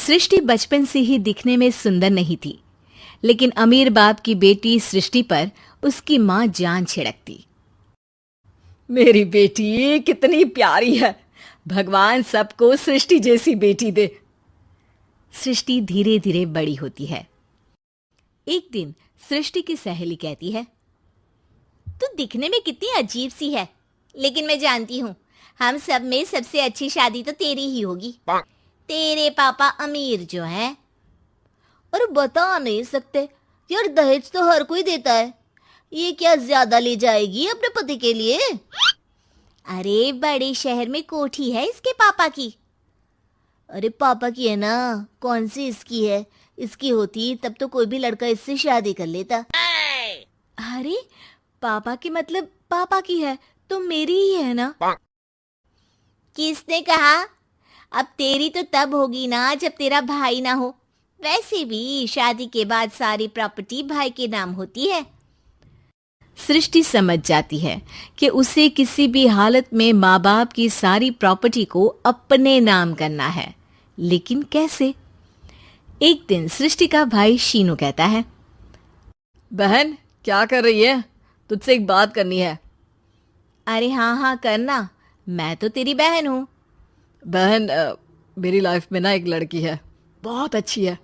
सृष्टि बचपन से ही दिखने में सुंदर नहीं थी, लेकिन अमीर बाप की बेटी सृष्टि पर उसकी माँ जान छिड़कती। मेरी बेटी कितनी प्यारी है, भगवान सबको सृष्टि जैसी बेटी दे। सृष्टि धीरे धीरे बड़ी होती है। एक दिन सृष्टि की सहेली कहती है, तू दिखने में कितनी अजीब सी है, लेकिन मैं जानती हूँ हम सब में सबसे अच्छी शादी तो तेरी ही होगी। तेरे पापा अमीर जो हैं। और बता नहीं सकते यार, दहेज तो हर कोई देता है, ये क्या ज्यादा ले जाएगी अपने पति के लिए? अरे बड़े शहर में कोठी है इसके पापा की। अरे पापा की है ना, कौन सी इसकी है? इसकी होती तब तो कोई भी लड़का इससे शादी कर लेता। अरे पापा की मतलब पापा की है तो मेरी ही है ना? किसने कहा? अब तेरी तो तब होगी ना जब तेरा भाई ना हो। वैसे भी शादी के बाद सारी प्रॉपर्टी भाई के नाम होती है। सृष्टि समझ जाती है कि उसे किसी भी हालत में माँ बाप की सारी प्रॉपर्टी को अपने नाम करना है, लेकिन कैसे? एक दिन सृष्टि का भाई शीनू कहता है, बहन क्या कर रही है? तुझसे एक बात करनी है। अरे हाँ करना, मैं तो तेरी बहन हूँ। बहन मेरी लाइफ में ना एक लड़की है, बहुत अच्छी है।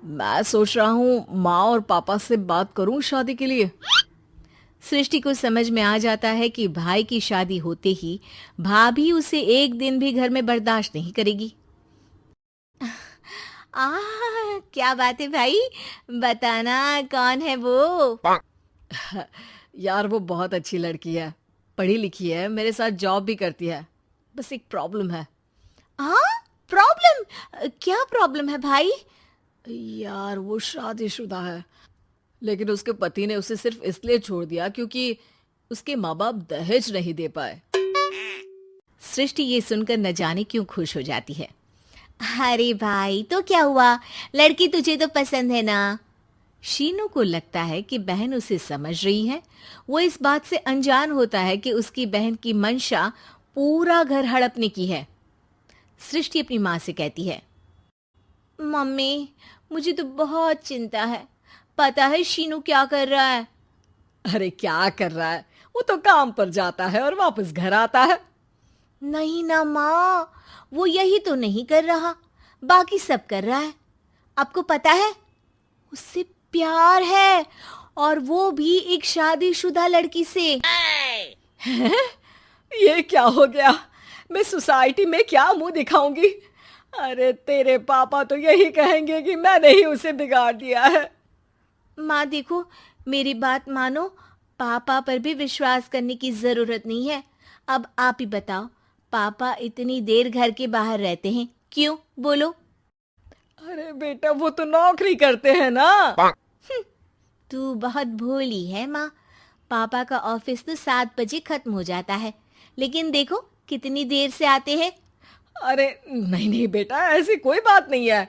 मैं सोच रहा हूँ माँ और पापा से बात करूँ शादी के लिए। सृष्टि को समझ में आ जाता है कि भाई की शादी होते ही भाभी उसे एक दिन भी घर में बर्दाश्त नहीं करेगी। क्या बात है भाई, बताना कौन है वो? यार वो बहुत अच्छी लड़की है, पढ़ी लिखी है, मेरे साथ जॉब भी करती है। बस एक प्रॉब्लम है। प्रॉब्लम? क्या प्रॉब्लम है भाई? यार वो शादीशुदा है, लेकिन उसके पति ने उसे सिर्फ इसलिए छोड़ दिया क्योंकि उसके माँ बाप दहेज नहीं दे पाए। सृष्टि ये सुनकर न जाने क्यों खुश हो जाती है। अरे भाई तो क्या हुआ, लड़की तुझे तो पसंद है ना? शीनू को लगता है कि बहन उसे समझ रही है। वो इस बात से अनजान होता है कि उसकी बहन की मंशा पूरा घर हड़पने की है। सृष्टि अपनी माँ से कहती है, मम्मी मुझे तो बहुत चिंता है। पता है शीनू क्या कर रहा है? अरे क्या कर रहा है? वो तो काम पर जाता है और वापस घर आता है। नहीं ना माँ, वो यही तो नहीं कर रहा, बाकी सब कर रहा है। आपको पता है उससे प्यार है, और वो भी एक शादीशुदा लड़की से। हैं? ये क्या हो गया? मैं सोसाइटी में क्या मुंह दिखाऊंगी? अरे तेरे पापा तो यही कहेंगे कि मैंने ही उसे बिगाड़ दिया है। माँ देखो, मेरी बात मानो, पापा पर भी विश्वास करने की जरूरत नहीं है। अब आप ही बताओ, पापा इतनी देर घर के बाहर रहते हैं क्यों? बोलो। अरे बेटा वो तो नौकरी करते हैं ना। तू बहुत भोली है माँ। पापा का ऑफिस तो 7 बजे खत्म हो जाता है, लेकिन देखो कितनी देर से आते हैं। अरे नहीं बेटा, ऐसी कोई बात नहीं है।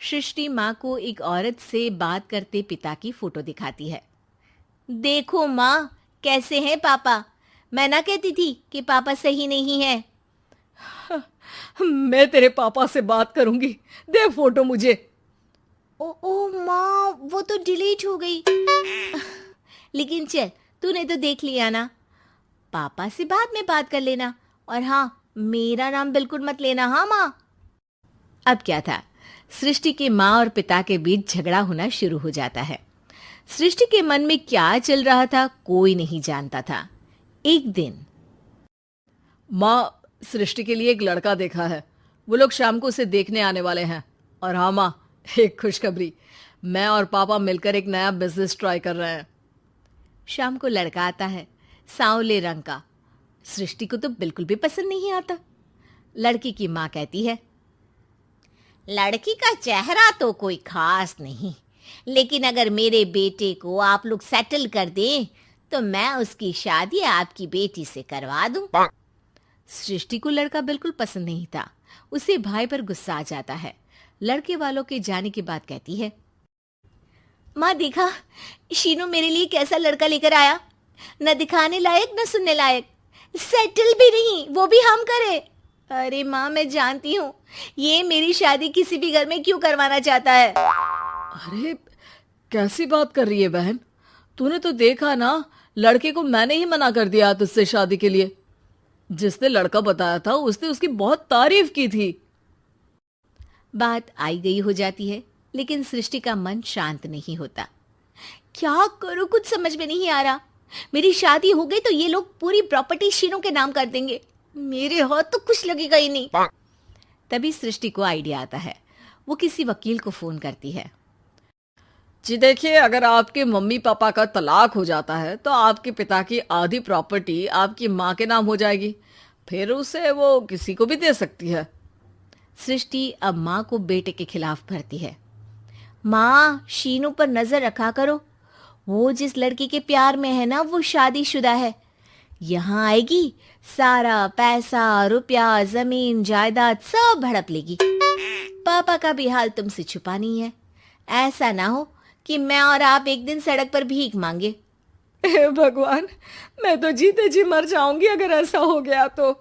सृष्टि माँ को एक औरत से बात करते पिता की फोटो दिखाती है। देखो माँ कैसे हैं पापा। मैं ना कहती थी कि पापा सही नहीं है। मैं तेरे पापा से बात करूंगी, दे फोटो मुझे। ओ माँ, वो तो डिलीट हो गई। लेकिन चल, तूने तो देख लिया ना। पापा से बाद में बात कर लेना, और हाँ, मेरा नाम बिल्कुल मत लेना। हाँ माँ। अब क्या था, सृष्टि के माँ और पिता के बीच झगड़ा होना शुरू हो जाता है। सृष्टि के मन में क्या चल रहा था कोई नहीं जानता था। एक दिन, माँ सृष्टि के लिए एक लड़का देखा है, वो लोग शाम को उसे देखने आने वाले हैं। और हाँ माँ, एक खुशखबरी, मैं और पापा मिलकर एक नया बिजनेस ट्राई कर रहे हैं। शाम को लड़का आता है, सांवले रंग का। सृष्टि को तो बिल्कुल भी पसंद नहीं आता। लड़की की माँ कहती है, लड़की का चेहरा तो कोई खास नहीं, लेकिन अगर मेरे बेटे को आप लोग सेटल कर दें तो मैं उसकी शादी आपकी बेटी से करवा दूं। सृष्टि को लड़का बिल्कुल पसंद नहीं था। उसे भाई पर गुस्सा आ जाता है। लड़के वालों के जाने के बाद कहती है, माँ देखा, शीनू मेरे लिए कैसा लड़का लेकर आया, न दिखाने लायक न सुनने लायक, सेटल भी नहीं, वो भी हम करे। अरे माँ, मैं जानती हूँ ये मेरी शादी किसी भी घर में क्यों करवाना चाहता है। अरे कैसी बात कर रही है बहन? तूने तो देखा ना, लड़के को मैंने ही मना कर दिया तुझसे शादी के लिए। जिसने लड़का बताया था उसने उसकी बहुत तारीफ की थी। बात आई गई हो जाती है, लेकिन सृष्टि का मन शांत नहीं होता। क्या करूं, कुछ समझ में नहीं आ रहा। मेरी शादी हो गई तो ये लोग पूरी प्रॉपर्टी शीनू के नाम कर देंगे, मेरे हाथ तो कुछ लगेगा ही नहीं। तभी सृष्टि को आइडिया आता है। वो किसी वकील को फोन करती है। जी देखिए, अगर आपके मम्मी पापा का तलाक हो जाता है तो आपके पिता की आधी प्रॉपर्टी आपकी माँ के नाम हो जाएगी, फिर उसे वो किसी को भी दे सकती है। सृष्टि अब माँ को बेटे के खिलाफ भरती है। माँ, शीनू पर नजर रखा करो। वो जिस लड़की के प्यार में है ना, वो शादीशुदा है। यहाँ आएगी, सारा पैसा, रुपया, जमीन, जायदाद सब हड़प लेगी। पापा का भी हाल तुमसे छुपा नहीं है। ऐसा ना हो कि मैं और आप एक दिन सड़क पर भीख मांगे। हे भगवान, मैं तो जीते जी मर जाऊंगी अगर ऐसा हो गया तो।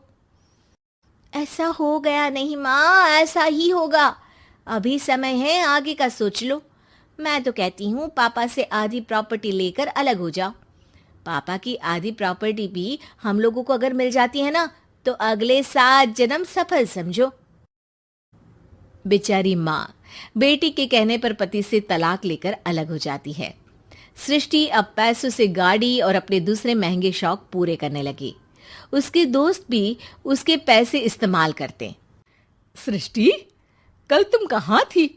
ऐसा हो गया नहीं माँ, ऐसा ही होगा। अभी समय है, आगे का सोच लो। मैं तो कहती हूँ पापा से आधी प्रॉपर्टी लेकर अलग हो जाओ। पापा की आधी प्रॉपर्टी भी हम लोगों को अगर मिल जाती है ना, तो अगले 7 जन्म सफल समझो। बेचारी माँ बेटी के कहने पर पति से तलाक लेकर अलग हो जाती है। सृष्टि अब पैसों से गाड़ी और अपने दूसरे महंगे शौक पूरे करने लगी। उसके दोस्त भी उसके पैसे इस्तेमाल करते। सृष्टि, कल तुम कहाँ थी?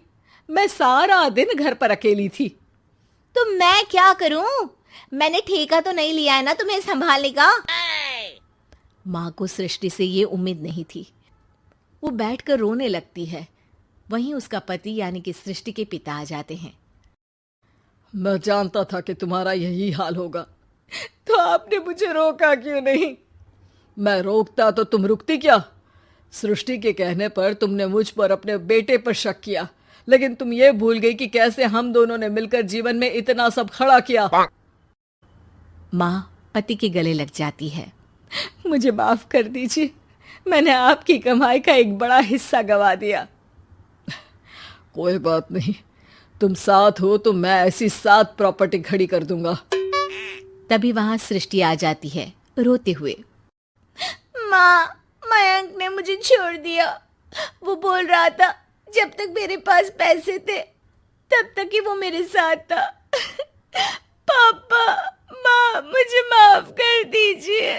मैं सारा दिन घर पर अकेली थी। तो मैं क्या करूं? मैंने ठेका तो नहीं लिया है ना तुम्हें संभालने का। माँ को सृष्टि से ये उम्मीद नहीं थी। वो बैठकर रोने लगती है। वहीं उसका पति यानी कि सृष्टि के पिता आ जाते हैं। मैं जानता था कि तुम्हारा यही हाल होगा, तो आपने मुझे रोका क्यों नहीं? मैं रोकता तो तुम रुकती क्या? सृष्टि के कहने पर तुमने मुझ पर, अपने बेटे पर शक किया, लेकिन तुम ये भूल गई कि कैसे हम दोनों ने मिलकर जीवन में इतना सब खड़ा किया। माँ पति के गले लग जाती है। मुझे माफ कर दीजिए, मैंने आपकी कमाई का एक बड़ा हिस्सा गवा दिया। कोई बात नहीं, तुम साथ हो तो मैं ऐसी 7 प्रॉपर्टी खड़ी कर दूंगा। तभी वहां सृष्टि आ जाती है रोते हुए। माँ, मयंक ने मुझे छोड़ दिया। वो बोल रहा था जब तक मेरे पास पैसे थे तब तक ही वो मेरे साथ था। पापा, माँ, मुझे माफ कर दीजिए।